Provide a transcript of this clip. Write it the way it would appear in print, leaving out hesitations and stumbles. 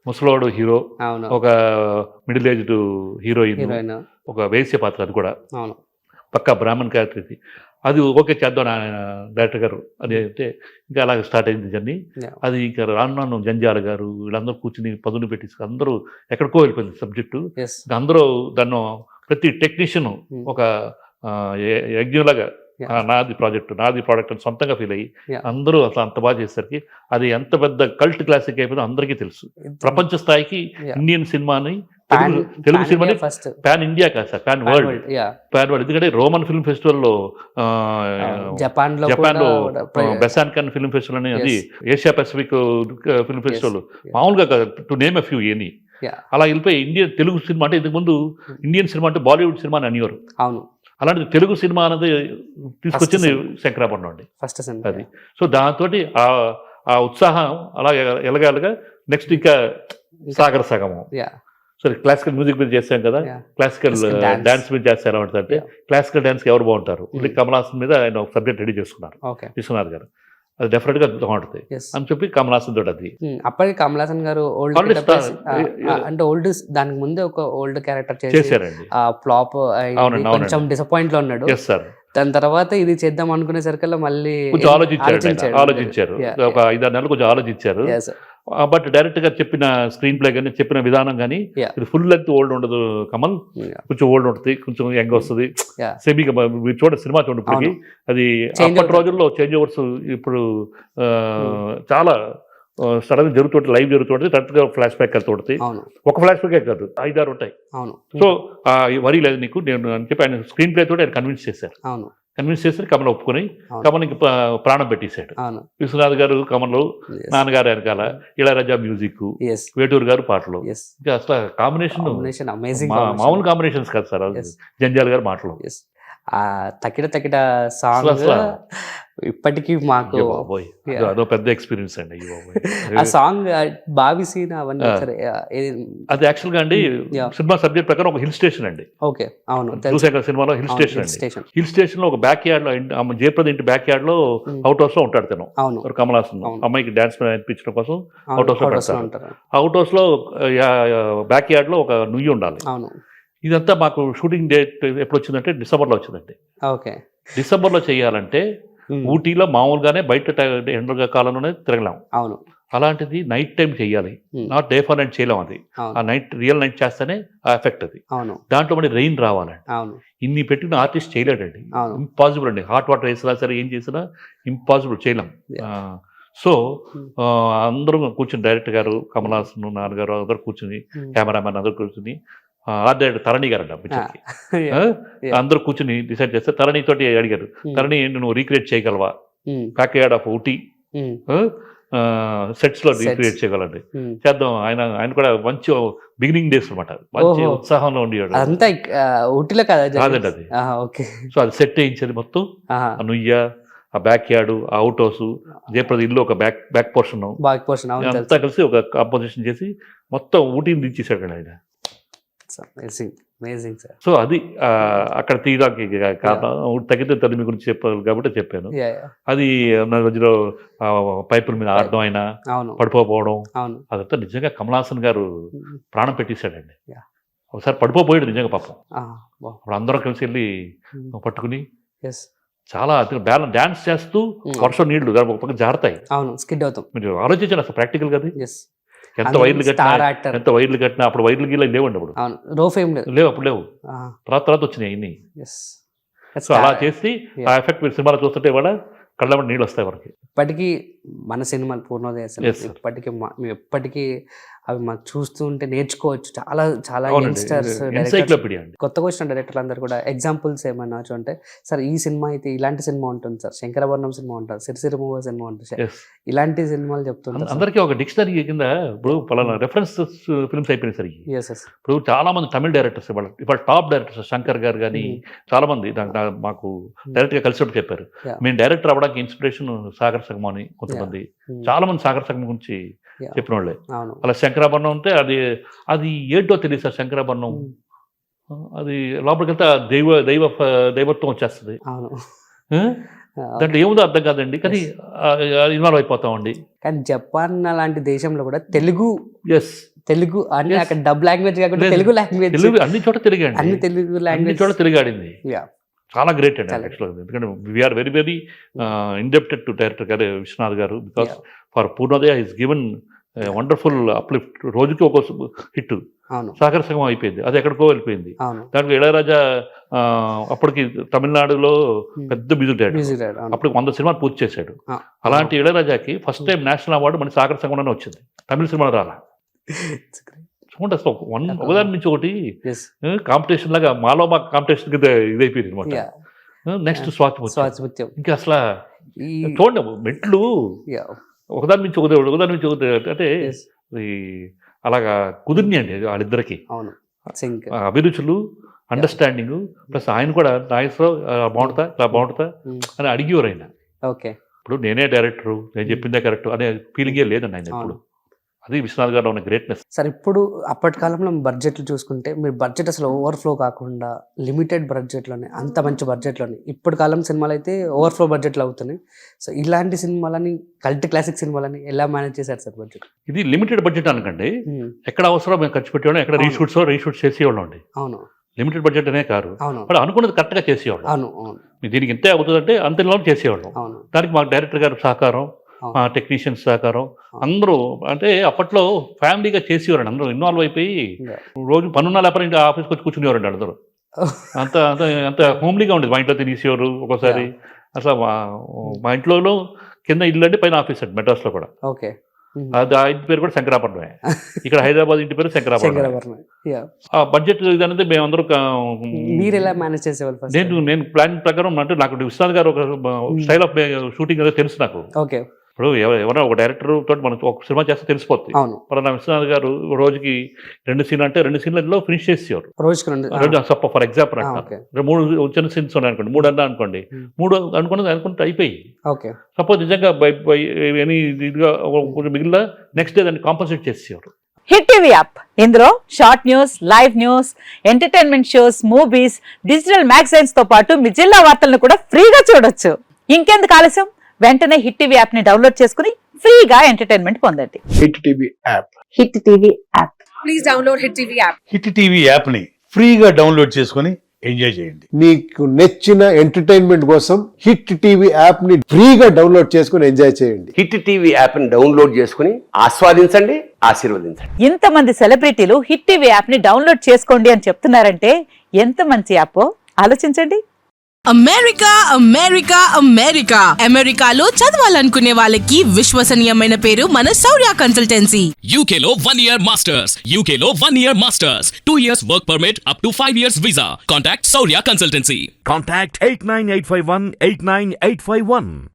ముసలోడు హీరో, అవును. ఒక మిడిల్ ఏజ్డ్ హీరోయిన్, హీరోయిన్. ఒక వేశ్య పాత్ర అది కూడా. అవును. పక్కా బ్రాహ్మణ్ క్యారెక్టర్ ఇది. అది ఓకే చేద్దాం డైరెక్టర్ గారు అని అంటే ఇంకా అలాగే స్టార్ట్ అయింది జర్నీ. యాహ్! అది ఇంకా రాను రాను జంజాల గారు వీళ్ళందరూ కూర్చుని పదును పెట్టి అందరూ ఎక్కడికో వెళ్ళిపోయింది సబ్జెక్టు. యెస్. అందరూ దాన్ని ప్రతి టెక్నీషియన్ ఒక యజ్ఞంలాగా యాహ్! నాది ప్రాజెక్ట్ నాది ప్రోడక్ట్ అని సొంతంగా ఫీల్ అయ్యి యాహ్! అందరూ అసలు అంత బాగా చేసేసరికి అది ఎంత పెద్ద కల్ట్ క్లాసిక్ అయిపోయిందో అందరికీ తెలుసు. ప్రపంచ స్థాయికి యాహ్! ఇండియన్ సినిమాని పాన్ తెలుగు సినిమాని ఫస్ట్ పాన్ ఇండియా కాదు sir, pan world. Yeah! Pan world ఎందుకంటే రోమన్ ఫిల్మ్ ఫెస్టివల్లో జపాన్‌లో జపాన్లో కూడా బెసాన్ కాన్ ఫిల్మ్ ఫెస్టివల్ అని అది Asia Pacific film festival yes. మామూలుగా కాదు, to name a few any. Yeah! అలా వెళ్ళిపోయి ఇండియన్ తెలుగు సినిమా అంటే ఇంతకు ముందు ఇండియన్ సినిమా అంటే బాలీవుడ్ సినిమా అని అనేవారు. అవును. అలాంటి తెలుగు సినిమా అనేది తీసుకొచ్చింది cinema. శంకరాభరణం అండి. First cinema. అది సో దాంతో ఆ ఉత్సాహం అలా ఎలగాలుగా నెక్స్ట్ ఇంకా సాగర సగము. యాహ్! సరే క్లాసికల్ మ్యూజిక్ మీద చేసాం కదా, yeah! Classical Classical dance. Dance మీద చేస్తే ఎలా ఉంటుంది అంటే Yeah. క్లాసికల్ డాన్స్కి ఎవరు బాగుంటారు, కమల్ హాసన్ మీద ఆయన ఒక సబ్జెక్ట్ రెడీ చేసుకున్నారు ఓకే. విశ్వనాథ్ గారు. అది డెఫినెట్గా బాగుంటుంది యెస్. అని చెప్పి కమల్ హాసన్ తోటి అది అప్పటికి కమల్ హాసన్ గారు ఓల్డ్ Already అంటే ఓల్డ్ దానికి ముందే ఒక ఓల్డ్ క్యారెక్టర్ చేసి చేశారండి. ఫ్లాప్ అవునండి, కొంచెం డిసప్పాయింట్ లో ఉన్నాడు. Yes sir. దాని తర్వాత ఇది చేద్దాం అనుకునేసరికల్లా మళ్ళీ కొంచెం ఆలోచించారు ఒక 5-6 నెలలు కొంచెం ఆలోచించారు. బట్ డైరెక్ట్ గా చెప్పిన స్క్రీన్ ప్లే కానీ చెప్పిన విధానం కానీ Yeah. ఇది ఫుల్ లెంత్ ఓల్డ్ ఉండదు కమల్, కొంచెం ఓల్డ్ ఉంటుంది, కొంచెం యంగ్ వస్తుంది. Yeah. సెమీగా మీరు చూడండి సినిమా చూడండి ఇప్పటికి అది Change అప్పటి అవుతుంది. రోజుల్లో చేంజ్ ఓవర్స్ ఇప్పుడు చాలా సడన్ జరుగుతుంటే లైవ్ జరుగుతుంటుంది, కరెక్ట్గా ఫ్లాష్ బ్యాక్ వెళ్తుంటుంది. అవును. ఒక ఫ్లాష్ బ్యాక్ కాదు 5-6 ఉంటాయి. అవును. సో వరీ లేదు నీకు నేను అని చెప్పి ఆయన స్క్రీన్ ప్లే తోటి ఆయన కన్విన్స్ చేశారు. అవును. కన్విన్స్ చేసి కమల్ ఒప్పుకొని అవును. కమల్కి ప్రాణం పెట్టేశాడు. అవును. విశ్వనాథ్ గారు కమల్, నాన్నగారు వెనకాల, ఇళయరాజా మ్యూజిక్, Yes. వేటూరు గారు పాటలు, Yes. ఇంకా అసలు కాంబినేషన్ Combination amazing మామూలు కాంబినేషన్స్ కాదు సార్. Yes. జంజాల్ గారు మాటలు Yes. ఆ తకిట తకిట సాంగ్ అసలు ఇప్పటికీ మాకు అయ్యో బాబోయ్, Yeah. అదో పెద్ద ఎక్స్పీరియన్స్ అండి. అయ్యో బాబోయ్. ఆ సాంగ్ బావి సీన్ అవన్నీ సరే అది యాక్చువల్గా అండి Yeah. సినిమా సబ్జెక్ట్ ప్రకారం ఒక హిల్ స్టేషన్ అండి. ఓకే. అవును. చూసాక సినిమాలో హిల్ స్టేషన్ అండి. స్టేషన్. హిల్ స్టేషన్ లో ఒక బ్యాక్ యార్డ్ లో జయప్రద ఇంటి బ్యాక్ యార్డ్ లో అవుట్ హౌస్ లో ఉంటాడు తను. అవును. కమల్ హాసన్ అవును. అమ్మాయికి డాన్స్ నేర్పించడం కోసం అవును. అవుట్ హౌస్ లో Photos లో పెడతారు. ఉంటారు. అవుట్ హౌస్ లో బ్యాక్ యార్డ్ లో ఒక నుయ్యి ఉండాలి. అవును. ఇదంతా మాకు షూటింగ్ డేట్ ఎప్పుడు వచ్చిందంటే డిసెంబర్లో వచ్చిందండి. ఓకే. డిసెంబర్లో చేయాలంటే ఊటీలో మామూలుగానే బయట ఎండ కాలంలోనే తిరగలేం. అవును. అలాంటిది నైట్ టైం చేయాలి, నాట్ డే ఫర్ నైట్ చేయలేం. అది ఆ నైట్ రియల్ నైట్ చేస్తేనే ఆ ఎఫెక్ట్ అది. అవును. దాంట్లో మళ్ళీ రెయిన్ రావాలండి. అవును. ఇన్ని పెట్టిన ఆర్టిస్ట్ చేయలేడండి. అవును. ఇంపాసిబుల్ అండి. హాట్ వాటర్ వేసినా సరే ఏం చేసినా ఇంపాసిబుల్ చేయలేం. సో అందరూ కూర్చుని డైరెక్టర్ గారు, కమల్ హాసన్, నాన్నగారు అందరూ కూర్చుని, కెమెరామెన్ అందరూ కూర్చుని, ఆర్ట్ డైరెక్టర్ తరణి గారు అంట పిక్చర్కి అందరూ కూర్చుని డిసైడ్ చేస్తే తరణి తోటి అడిగారు, తరణి నువ్వు రీక్రియేట్ చేయగలవా బ్యాక్యార్డ్ ఆఫ్ ఊటీ సెట్స్ లో రీక్రియేట్ చేయగలండి. చేద్దాం. ఆయన కూడా మంచి బిగినింగ్ డేస్ అనమాట, మంచి ఉత్సాహంలో ఉండేవాడు. అదంతా ఊటీలో కాదండి అది. ఓకే. సో అది సెట్ వేయించేది మొత్తం, ఆ నుయ్య, ఆ బ్యాక్ యార్డ్, ఆ అవుట్ హౌస్, జయప్రద ఇల్లు ఒక బ్యాక్ పోర్షన్ అంతా కలిసి ఒక కాంపోజిషన్ చేసి మొత్తం ఊటీని దించేసాడు ఆయన. సో అది అక్కడ తీయడానికి కారణం తగ్గితే తల్లి గురించి చెప్పాలి కాబట్టి చెప్పాను. అది నా రోజులో పైపుల మీద ఆడడం, అయినా పడిపోవడం, అదంతా నిజంగా కమల్ హాసన్ గారు ప్రాణం పెట్టేశాడండి. ఒకసారి పడిపోయాడు నిజంగా పాపం. అప్పుడు అందరం కలిసి వెళ్ళి పట్టుకుని చాలా డాన్స్ చేస్తూ వర్షం నీళ్లు ఒక పక్క జారుతాయి. మీరు ఆలోచించండి అసలు ప్రాక్టికల్ కదా. ఎంత వైర్లు కట్టినా అప్పుడు వైర్లు గీళ్ళు లేవండి. అప్పుడు లేవు, అప్పుడు లేవు, తర్వాత వచ్చినాయి అన్ని. సో అలా చేసి ఆ ఎఫెక్ట్ మీరు సినిమాలో చూస్తుంటే కూడా కళ్ళ నీళ్ళు వస్తాయి వరకు. ఇప్పటికీ మన సినిమాలు పూర్ణోదయ ఇప్పటికీ మేము ఎప్పటికీ అవి మాకు చూస్తూ ఉంటే నేర్చుకోవచ్చు. చాలా చాలా యంగ్స్టర్స్, కొత్తగా వచ్చిన డైరెక్టర్లు అందరు కూడా ఎగ్జాంపుల్స్ ఏమన్నా అంటే, సార్ ఈ సినిమా అయితే ఇలాంటి సినిమా ఉంటుంది సార్, శంకరభరణం సినిమా ఉంటుంది, సిరిసిరి మూవీ సినిమా ఉంటుంది, ఇలాంటి సినిమాలు చెప్తుంటారు. అందరికీ ఒక డిక్షనరీ కింద ఇప్పుడు పలానా రెఫరెన్స్ ఫిల్మ్స్ అయిపోయినాయి సార్. ఇప్పుడు చాలా మంది తమిళ డైరెక్టర్స్ ఇవాళ టాప్ డైరెక్టర్స్, శంకర్ గారు కానీ చాలా మంది మాకు డైరెక్ట్ గా కలిసినప్పుడు చెప్పారు, మేము డైరెక్టర్ అవ్వడానికి ఇన్స్పిరేషన్ సాగర్ సంగమం అని. కొంతమంది చాలా మంది సాగర్ సంగమం గురించి చెప్పిన వాళ్ళే. అలా శంకరాభరణం ఉంటే అది ఏంటో తెలియదు సార్. శంకరాభరణం అది లోపలికి వెళ్తే దైవత్వం వచ్చేస్తుంది. దాంట్లో ఏముందో అర్థం కాదండి, కానీ ఇన్వాల్వ్ అయిపోతామండి. కానీ జపాన్ అలాంటి దేశంలో కూడా తెలుగు తెలుగు అన్ని అక్కడ డబ్ లాంగ్వేజ్ కాకుండా తెలుగు లాంగ్వేజ్, తెలుగు అన్ని చోట తెలుగు అండి, అన్ని తెలుగు లాంగ్వేజ్ చోట తెలుగు ఆడింది. చాలా గ్రేట్ అండి యాక్చువల్గా. ఎందుకంటే we are very very indebted to director గారు విశ్వనాథ్ గారు, because for Purnodaya is given wonderful uplift. రోజుకి ఒక హిట్. సాగర సంగమం అయిపోయింది, అది ఎక్కడికో వెళ్ళిపోయింది. దాంట్లో ఇళయరాజా అప్పటికి తమిళనాడులో పెద్ద మ్యూజిక్ డైరెక్టర్, అప్పటికి 100 సినిమాలు పూర్తి చేశాడు. అలాంటి ఇళయరాజాకి ఫస్ట్ టైం నేషనల్ అవార్డు మన సాగర సంగమంలోనే వచ్చింది, తమిళ సినిమాలో రాలా. చూడండి అసలు ఒకదాని నుంచి ఒకటి కాంపిటీషన్ లాగా మాలో మా కాంపిటీషన్ కింద ఇదైపోయింది అనమాట. నెక్స్ట్ స్వాతిముత్యం, ఇంకా అసలు చూడండి మెట్లు ఒకదాని నుంచి ఒకదాని నుంచి ఒకటి అంటే అలాగా కుదిరినాయి అండి వాళ్ళిద్దరికి. అభిరుచులు, అండర్స్టాండింగ్, ప్లస్ ఆయన కూడా నాగేశ్వరరావు బాగుంటుందా ఇలా బాగుంటుందా అని అడిగేవారు ఆయన. ఇప్పుడు నేనే డైరెక్టరు, నేను చెప్పిందే కరెక్ట్ అనే ఫీలింగే లేదండి ఆయన ఎప్పుడు. అది విశ్వనాథ్ గారు ఉన్న గ్రేట్నెస్. సార్ ఇప్పుడు అప్పటి కాలంలో బడ్జెట్లు చూసుకుంటే మీరు బడ్జెట్ అసలు ఓవర్ఫ్లో కాకుండా లిమిటెడ్ బడ్జెట్లోనే, అంత మంచి బడ్జెట్లోనే, ఇప్పటి కాలం సినిమాలు అయితే ఓవర్ఫ్లో బడ్జెట్లు అవుతున్నాయి. సో ఇలాంటి సినిమాలని, కల్ట్ క్లాసిక్ సినిమాలని ఎలా మేనేజ్ చేశారు సార్ బడ్జెట్? ఇది లిమిటెడ్ బడ్జెట్ అనకండి, ఎక్కడ అవసరం మేము ఖర్చు పెట్టేవాళ్ళం, ఎక్కడ రీషూట్స్ చేసేవాళ్ళం అండి. అవును, లిమిటెడ్ బడ్జెట్ అనే కారు, వాడు అనుకున్నది కరెక్ట్గా చేసేవాళ్ళం. అవును, దీనికి ఇంతే అవుతుందంటే అంతలో చేసేవాళ్ళం. దానికి మాకు డైరెక్టర్ గారు సహకారం, మా టెక్నీషియన్స్ సహకారం, అందరూ అంటే అప్పట్లో ఫ్యామిలీగా చేసేవారండి. అందరూ ఇన్వాల్వ్ అయిపోయి రోజు పనున్న లేకపోతే ఇంటి ఆఫీస్కి వచ్చి కూర్చునేవారండి అందరూ. అంత అంత అంత హోమ్లీగా ఉండేది. మా ఇంట్లో తినేసేవారు ఒక్కోసారి. అసలు మా ఇంట్లో కింద ఇల్లు అంటే పైన ఆఫీస్ అండి మెడ్రాస్లో కూడా. ఓకే, అది ఆ ఇంటి పేరు కూడా శంకరాపట్నమే. ఇక్కడ హైదరాబాద్ ఇంటి పేరు శంకరాపట్నం. ఆ బడ్జెట్ ఇది అనేది మేమందరూ మీరు ఎలా మేనేజ్ చేసేవాళ్ళు? నేను ప్లాన్ ప్రకారం అంటే నాకు విశ్వనాథ్ గారు ఒక స్టైల్ ఆఫ్ షూటింగ్ అనేది తెలుసు నాకు. ఓకే, ఇప్పుడు ఎవరైనా ఒక డైరెక్టర్ తోటి మనం ఒక సినిమా చేస్తే తెలిసిపోతుంది. పలానా విశ్వనాథ్ గారు రోజుకి 2 సీన్లు అంటే 2 సీన్లలో ఫినిష్ చేసేవారు. ఫర్ ఎగ్జాంపుల్ అంటారు 3 చిన్న సీన్స్ ఉన్నాయి అనుకోండి, 3 అన్నా అనుకోండి, 3 అనుకుంటే అయిపోయి. సపోజ్ నిజంగా ఇదిగా మిగిలిన నెక్స్ట్ డే దాన్ని కాంపన్సేట్ చేసేవారు. హిట్ టీవీ యాప్, ఇందులో short news, live news, entertainment shows, movies, digital magazines తో పాటు మీ జిల్లా వార్తలను కూడా ఫ్రీగా చూడొచ్చు. ఇంకెందుకు ఆలస్యం, వెంటనే హిట్ టీవీ యాప్ ని డౌన్లోడ్ చేసుకుని ఫ్రీగా ఎంటర్టైన్మెంట్ పొందండి. Hit TV app, hit TV app, please download hit TV app. Hit TV app ని ఫ్రీగా డౌన్లోడ్ చేసుకుని ఎంజాయ్ చేయండి. మీకు నచ్చిన ఎంటర్టైన్మెంట్ కోసం హిట్ టీవీ యాప్ ని ఫ్రీగా డౌన్లోడ్ చేసుకుని ఎంజాయ్ చేయండి. హిట్ టీవీ యాప్ ని డౌన్లోడ్ చేసుకుని ఆస్వాదించండి, ఆశీర్వదించండి. ఇంతమంది సెలబ్రిటీలు హిట్ టీవీ యాప్ ని డౌన్లోడ్ చేసుకోండి అని చెప్తున్నారంటే ఎంత మంచి యాప్ ఆలోచించండి. అమెరికా అమెరికా అమెరికా అమెరికాలో చదవాలనుకునే వాళ్ళకి విశ్వసనీయమైన పేరు మన శౌర్య కన్సల్టెన్సీ. UK లో 1 year masters, UK లో 1 year masters, 2 years work permit up to 5 years visa. Contact Saurya Consultancy. Contact 89851 89851.